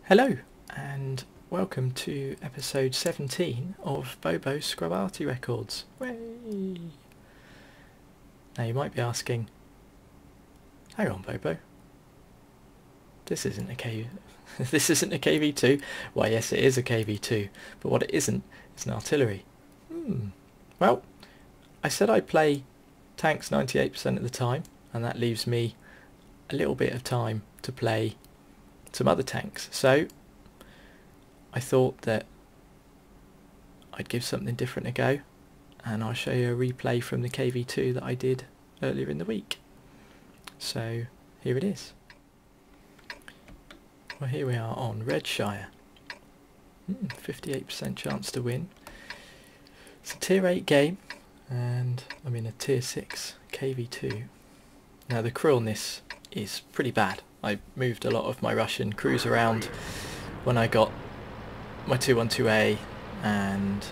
Hello and welcome to episode 17 of Bobo Scrub Arty Records. Way. Now you might be asking, hang on Bobo, this isn't a KV2. Why yes it is a KV2, but what it isn't is an artillery. Well, I said I play tanks 98% of the time, and that leaves me a little bit of time to play some other tanks. So I thought that I'd give something different a go, and I'll show you a replay from the KV2 that I did earlier in the week. So here it is. Well, here we are on Redshire. 58% chance to win. It's a tier 8 game and I'm in a tier 6 KV2. Now the crew on this is pretty bad. I moved a lot of my Russian crews around when I got my 212A, and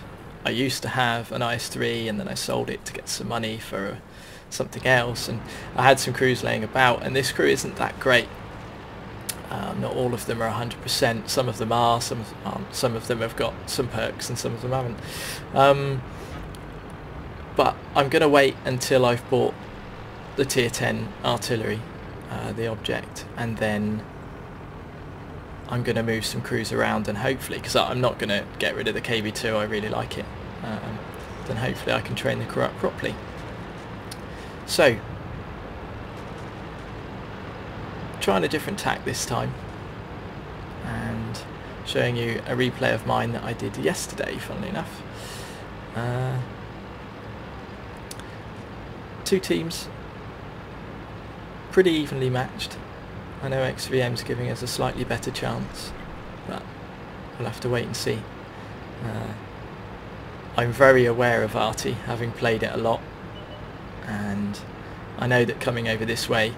I used to have an IS-3 and then I sold it to get some money for something else, and I had some crews laying about, and this crew isn't that great. Not all of them are 100%, some of them are, some of them aren't, some of them have got some perks and some of them haven't. But I'm going to wait until I've bought the tier 10 artillery, the object, and then I'm going to move some crews around, and hopefully, because I'm not going to get rid of the KV2, I really like it, then hopefully I can train the crew up properly. So, trying a different tack this time, and showing you a replay of mine that I did yesterday, funnily enough. Two teams, pretty evenly matched. I know XVM's giving us a slightly better chance, but we'll have to wait and see. I'm very aware of Arty, having played it a lot, and I know that coming over this way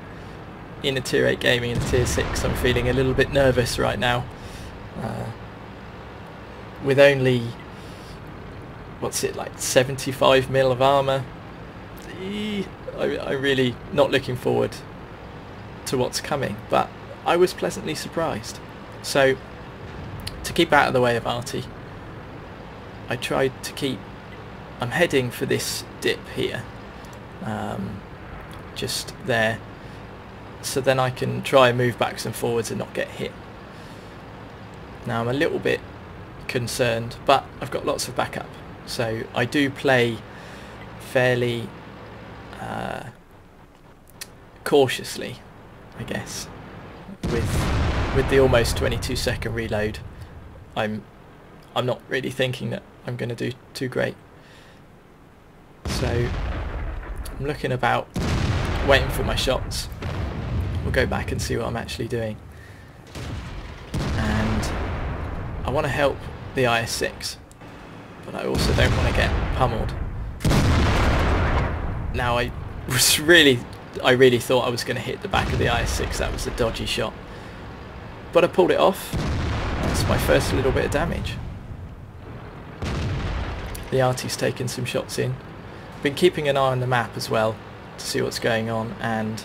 in a tier 8 gaming in a tier 6, I'm feeling a little bit nervous right now. With only, what's it, like 75 mil of armour, I'm really not looking forward to what's coming, but I was pleasantly surprised. So to keep out of the way of Arty, I tried to keep, I'm heading for this dip here, just there, so then I can try and move backs and forwards and not get hit. Now I'm a little bit concerned, but I've got lots of backup, so I do play fairly cautiously, I guess. With the almost 22-second reload, I'm not really thinking that I'm going to do too great. So I'm looking about, waiting for my shots. We'll go back and see what I'm actually doing. And I want to help the IS-6, but I also don't want to get pummeled. Now I really thought I was going to hit the back of the IS-6. That was a dodgy shot, but I pulled it off. That's my first little bit of damage. The Arty's taken some shots in. Been keeping an eye on the map as well to see what's going on, and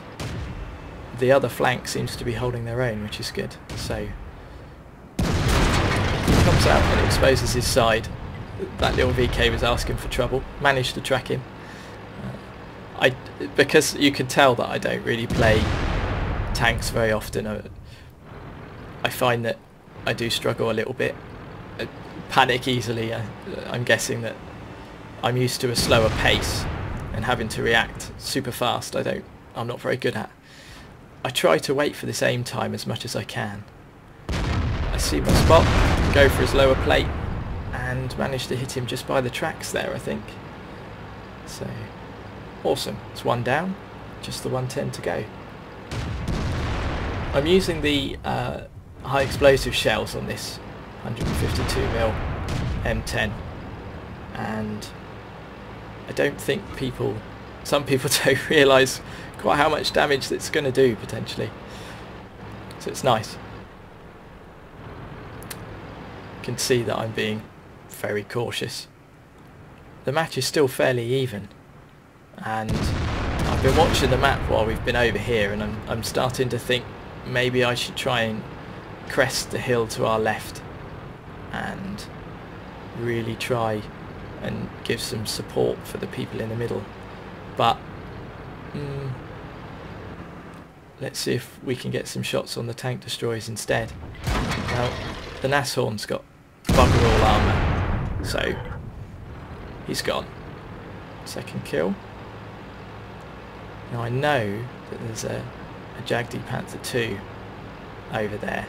the other flank seems to be holding their own, which is good. So he comes out and exposes his side. That little VK was asking for trouble. Managed to track him. Because you can tell that I don't really play tanks very often, I find that I do struggle a little bit. I panic easily. I'm guessing that I'm used to a slower pace and having to react super fast. I'm not very good at. I try to wait for this aim time as much as I can. I see my spot, go for his lower plate, and manage to hit him just by the tracks there, I think. So awesome, it's one down, just the 110 to go. I'm using the high explosive shells on this 152mm M10, and I don't think some people don't realise quite how much damage it's going to do potentially, so it's nice. You can see that I'm being very cautious. The match is still fairly even, and I've been watching the map while we've been over here, and I'm starting to think maybe I should try and crest the hill to our left and really try and give some support for the people in the middle. But let's see if we can get some shots on the tank destroyers instead. Now, the Nashorn's got bugger all armour, so he's gone. Second kill. Now I know that there's a Jagdi Panther 2 over there,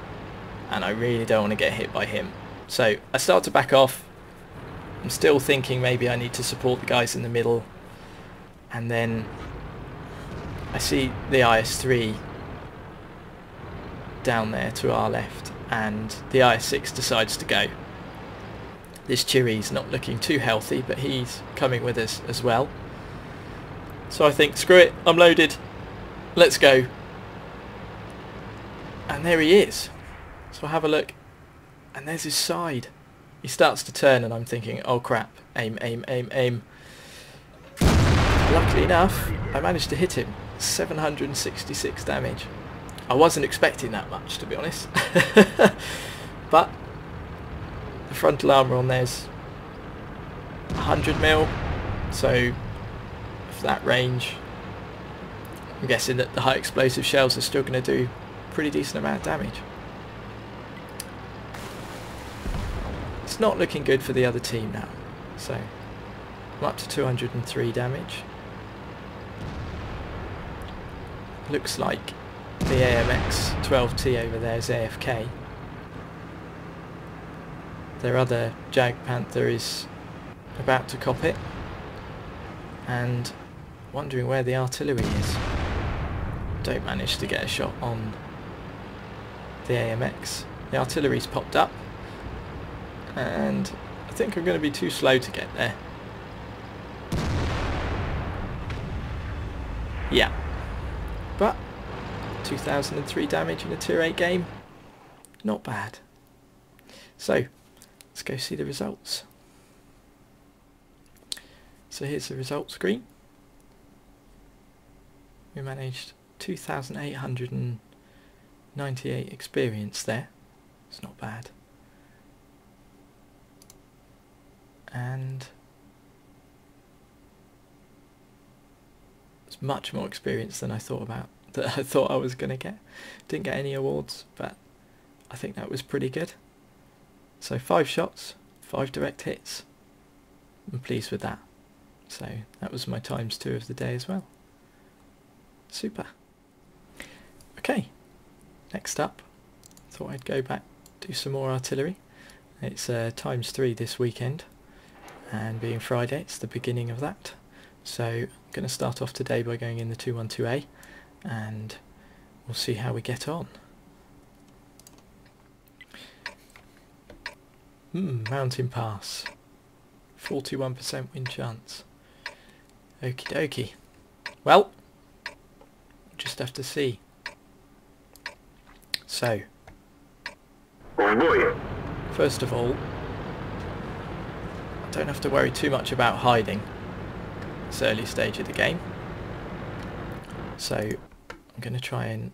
and I really don't want to get hit by him. So I start to back off. I'm still thinking maybe I need to support the guys in the middle, and then I see the IS-3 down there to our left, and the IS-6 decides to go. This Chiri's not looking too healthy, but he's coming with us as well. So I think, screw it, I'm loaded, let's go. And there he is. So I have a look, and there's his side. He starts to turn, and I'm thinking, oh crap, aim, aim, aim, aim. Luckily enough, I managed to hit him. 766 damage. I wasn't expecting that much, to be honest. But the frontal armour on there's 100mm, so for that range, I'm guessing that the high explosive shells are still going to do a pretty decent amount of damage. It's not looking good for the other team now, so I'm up to 203 damage. Looks like the AMX-12T over there is AFK. Their other Jag Panther is about to cop it, and wondering where the artillery is. Don't manage to get a shot on the AMX. The artillery's popped up, and I think I'm going to be too slow to get there. Yeah, but 2003 damage in a tier 8 game, not bad. So let's go see the results. So here's the results screen. We managed 2,898 experience there. It's not bad. And it's much more experience than I thought I was going to get. Didn't get any awards, but I think that was pretty good. So 5 shots, 5 direct hits. I'm pleased with that. So that was my ×2 of the day as well. Super. Okay, next up, thought I'd go back, do some more artillery. It's ×3 this weekend, and being Friday, it's the beginning of that. So I'm going to start off today by going in the 212A, and we'll see how we get on. Mountain Pass. 41% win chance. Okie dokie. Well, just have to see. So, first of all, I don't have to worry too much about hiding this early stage of the game. So, I'm going to try and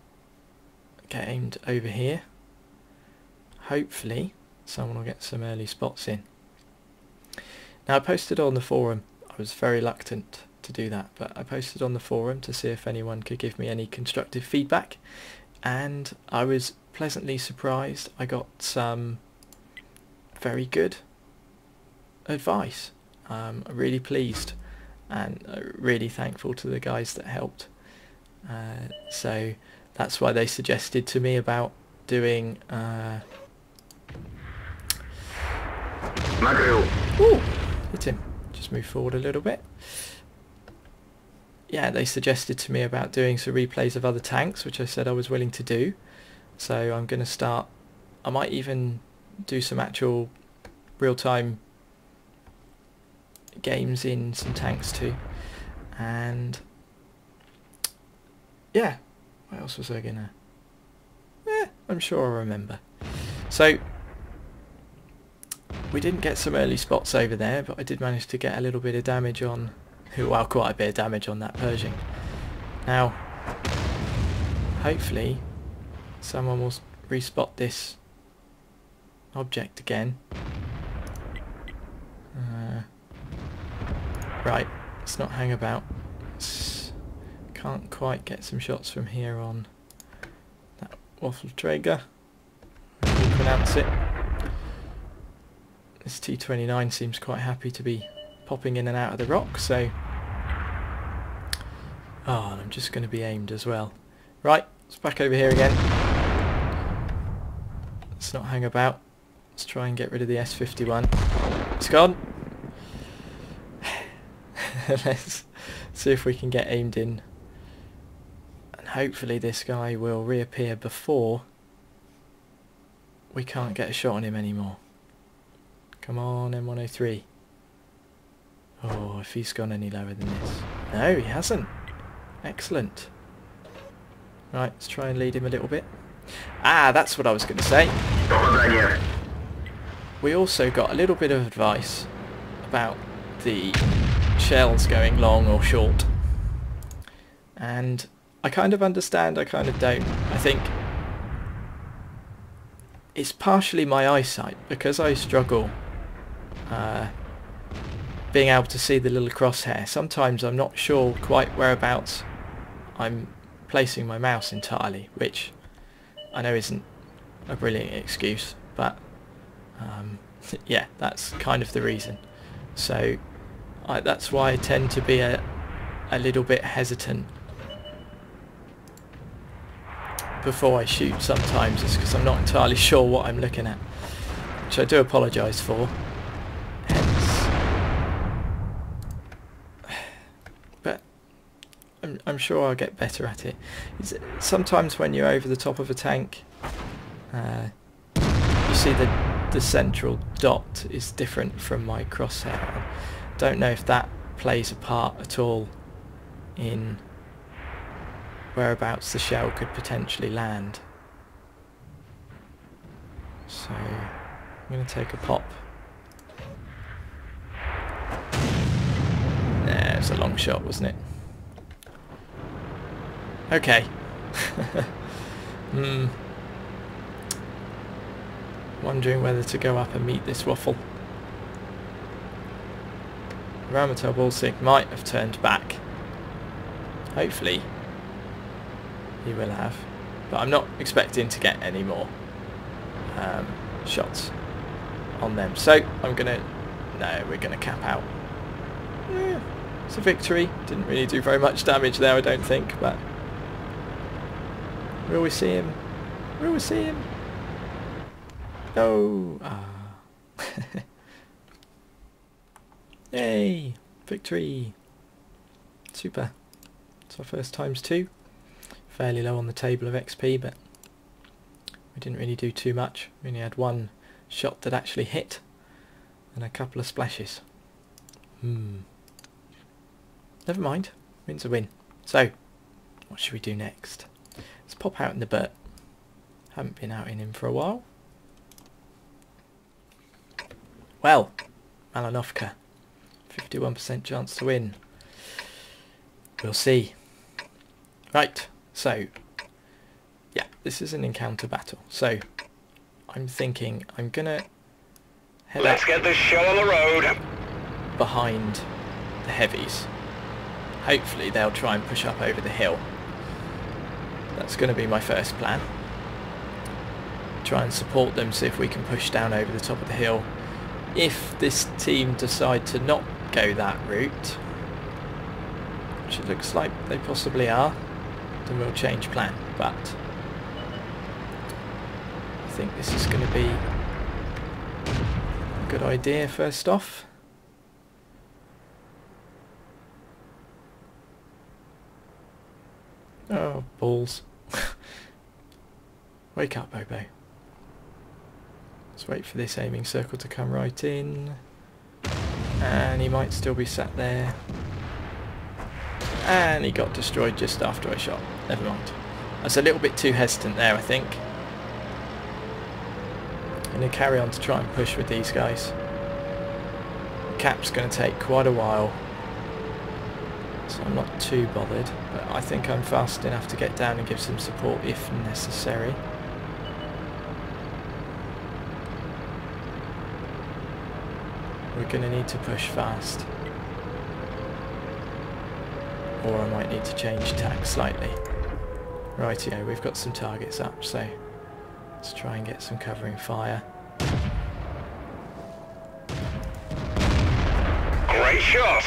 get aimed over here. Hopefully, someone will get some early spots in. Now, I posted on the forum, I was very reluctant to do that, but I posted on the forum to see if anyone could give me any constructive feedback, and I was pleasantly surprised. I got some very good advice. I'm really pleased and really thankful to the guys that helped. So that's why they suggested to me about doing ooh, hit him. Just move forward a little bit. Yeah, they suggested to me about doing some replays of other tanks, which I said I was willing to do. So I'm going to start, I might even do some actual real-time games in some tanks too. And yeah, what else was I gonna, I'm sure I'll remember. So we didn't get some early spots over there, but I did manage to get a little bit of damage on, well, quite a bit of damage on that Pershing. Now, hopefully someone will respot this object again. Right, let's not hang about. Can't quite get some shots from here on that waffle Traeger. How do you pronounce it? This T29 seems quite happy to be popping in and out of the rock, so... Oh, and I'm just going to be aimed as well. Right, it's back over here again. Let's not hang about. Let's try and get rid of the S51. It's gone. Let's see if we can get aimed in. And hopefully this guy will reappear before we can't get a shot on him anymore. Come on, M103. Oh, if he's gone any lower than this. No, he hasn't. Excellent. Right, let's try and lead him a little bit. Ah, that's what I was going to say. We also got a little bit of advice about the shells going long or short. And I kind of understand, I kind of don't. I think it's partially my eyesight, because I struggle being able to see the little crosshair. Sometimes I'm not sure quite whereabouts I'm placing my mouse entirely, which I know isn't a brilliant excuse, but yeah, that's kind of the reason. So that's why I tend to be a little bit hesitant before I shoot sometimes. It's because I'm not entirely sure what I'm looking at, which I do apologise for. But I'm sure I'll get better at it. Sometimes when you're over the top of a tank, you see the central dot is different from my crosshair. I don't know if that plays a part at all in whereabouts the shell could potentially land. So I'm going to take a pop. Nah, it was a long shot, wasn't it? Okay. Wondering whether to go up and meet this waffle. Ramatel Ballsig might have turned back. Hopefully he will have. But I'm not expecting to get any more shots on them. So I'm gonna... No, we're gonna cap out. Yeah, it's a victory. Didn't really do very much damage there, I don't think, but... Will we see him? Will we see him? No! Ah. Yay! Victory! Super. It's our first ×2. Fairly low on the table of XP, but we didn't really do too much. We only had one shot that actually hit and a couple of splashes. Never mind. Win's a win. So, what should we do next? Let's pop out in the Burt. Haven't been out in him for a while. Well, Malinovka. 51% chance to win. We'll see. Right, so yeah, this is an encounter battle. So I'm thinking I'm gonna head Let's get this show on the road behind the heavies. Hopefully they'll try and push up over the hill. That's going to be my first plan. Try and support them, see if we can push down over the top of the hill. If this team decide to not go that route, which it looks like they possibly are, then we'll change plan. But I think this is going to be a good idea first off. Oh, balls. Wake up, Bobo. Let's wait for this aiming circle to come right in. And he might still be sat there. And he got destroyed just after I shot. Never mind. I was a little bit too hesitant there, I think. I'm going to carry on to try and push with these guys. The cap's going to take quite a while, so I'm not too bothered, but I think I'm fast enough to get down and give some support if necessary. we're going to need to push fast. Or I might need to change tack slightly. Rightio, we've got some targets up, so let's try and get some covering fire. Great shot.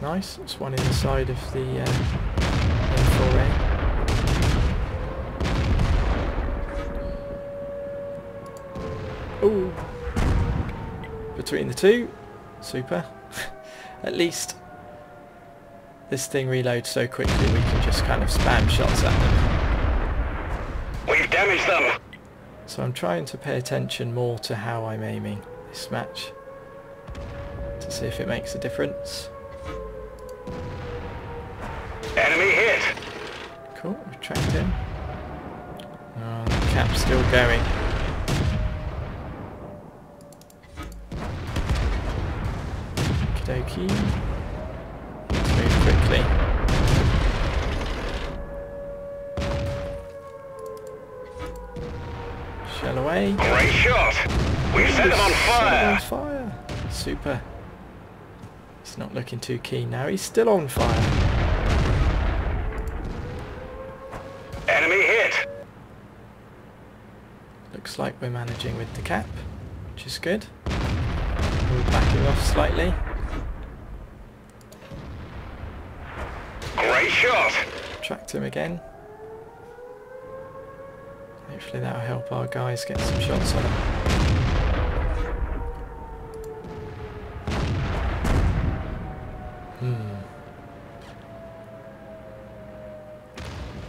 Nice, that's one in the side of the M4A. Ooh! Between the two, super. At least this thing reloads so quickly we can just kind of spam shots at them. We've damaged them. So I'm trying to pay attention more to how I'm aiming this match to see if it makes a difference. Enemy hit. Cool, we've tracked him. Oh, the cap's still going. Okie dokie. Let's move quickly. Shell away. Great shot. We've set them on fire. On fire. Super. He's not looking too keen now. He's still on fire. Enemy hit. Looks like we're managing with the cap, which is good. We're backing off slightly. Great shot. Tracked him again. Hopefully that'll help our guys get some shots on him.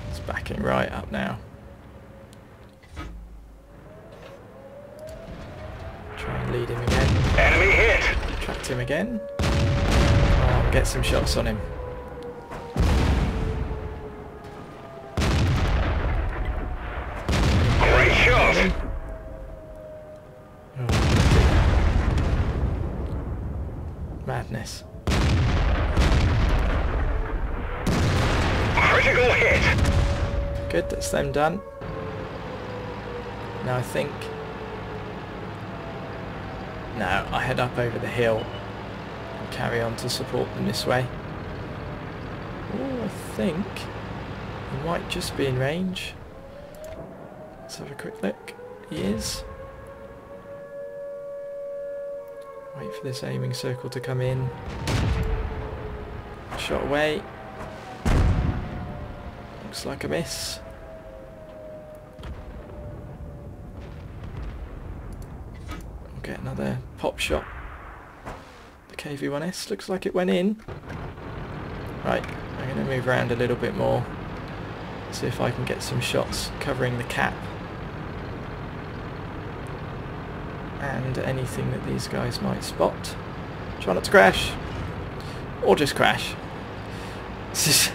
It's backing right up now. Try and lead him again. Enemy hit. Tracked him again. Oh, get some shots on him. Great shot. Oh. Madness. Critical hit. Good, that's them done. Now I think... Now I head up over the hill and carry on to support them this way. Oh, I think he might just be in range. Let's have a quick look. He is. Wait for this aiming circle to come in. Shot away. Looks like a miss. We'll get another pop shot. The KV-1S looks like it went in. Right, I'm going to move around a little bit more. See if I can get some shots covering the cap. And anything that these guys might spot. Try not to crash. Or just crash. It's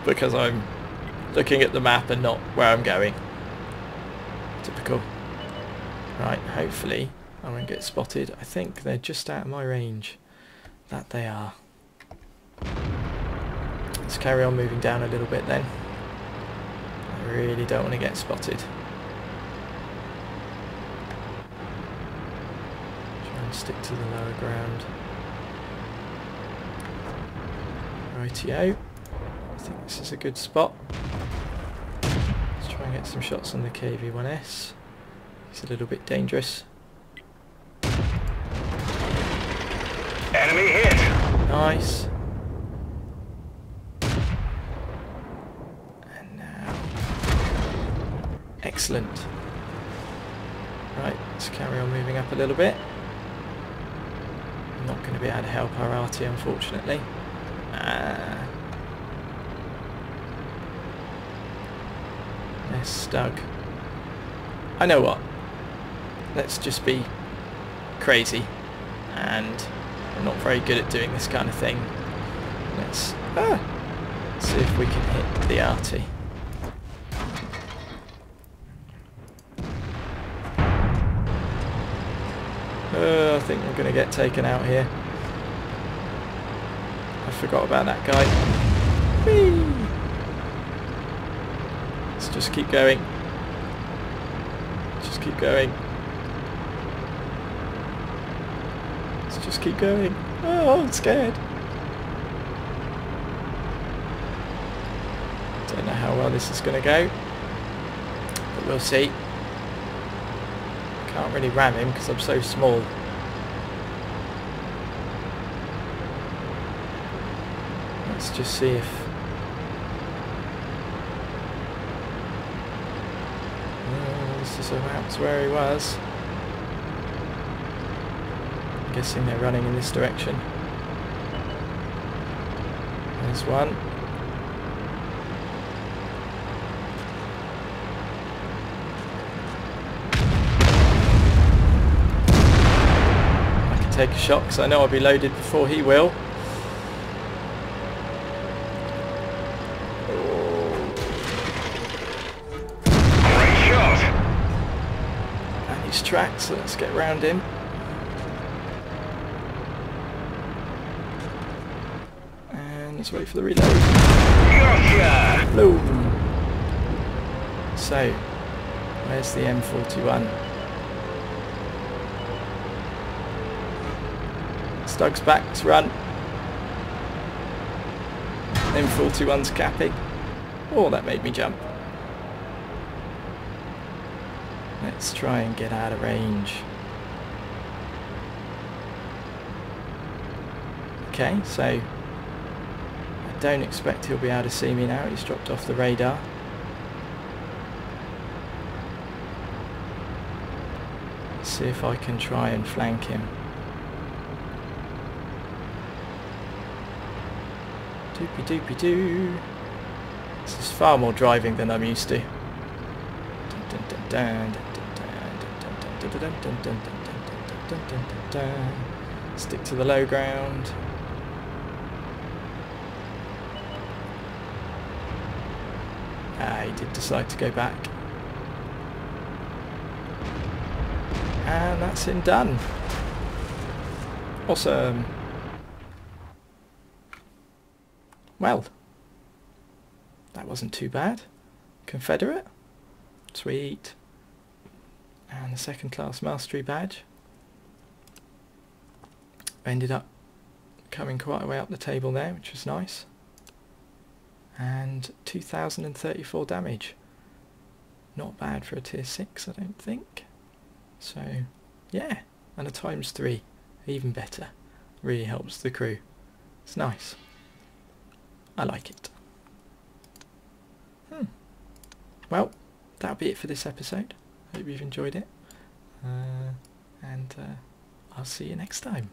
because I'm looking at the map and not where I'm going. Typical. Right, hopefully I won't get spotted. I think they're just out of my range. That they are. Let's carry on moving down a little bit then. I really don't want to get spotted. Try and stick to the lower ground. Rightio. I think this is a good spot. Let's try and get some shots on the KV-1S. It's a little bit dangerous. Enemy hit. Nice. And now... Excellent. Right, let's carry on moving up a little bit. I'm not going to be able to help our Arty, unfortunately. They're stuck. I know what. Let's just be crazy. And I'm not very good at doing this kind of thing. Let's see if we can hit the Arty. I think I'm going to get taken out here. I forgot about that guy. Whee! Let's just keep going. Just keep going. Let's just keep going. Oh, I'm scared. Don't know how well this is going to go, but we'll see. Can't really ram him because I'm so small. Let's just see if... this is perhaps where he was. I'm guessing they're running in this direction. There's one. I can take a shot because I know I'll be loaded before he will. Track, so let's get round him. And let's wait for the reload. Gotcha! Boom! So, where's the M41? Stug's back, let's run. M41's capping. Oh, that made me jump. Let's try and get out of range. Okay, so I don't expect he'll be able to see me now. He's dropped off the radar. Let's see if I can try and flank him. Doopy doopy doo. This is far more driving than I'm used to. Stick to the low ground. He did decide to go back. And that's him done. Awesome. Well, that wasn't too bad. Confederate. Sweet. And the second class mastery badge. Ended up coming quite a way up the table there, which was nice. And 2034 damage. Not bad for a tier 6, I don't think. So, yeah. And a ×3. Even better. Really helps the crew. It's nice. I like it. Well, that'll be it for this episode. Hope you've enjoyed it. And I'll see you next time.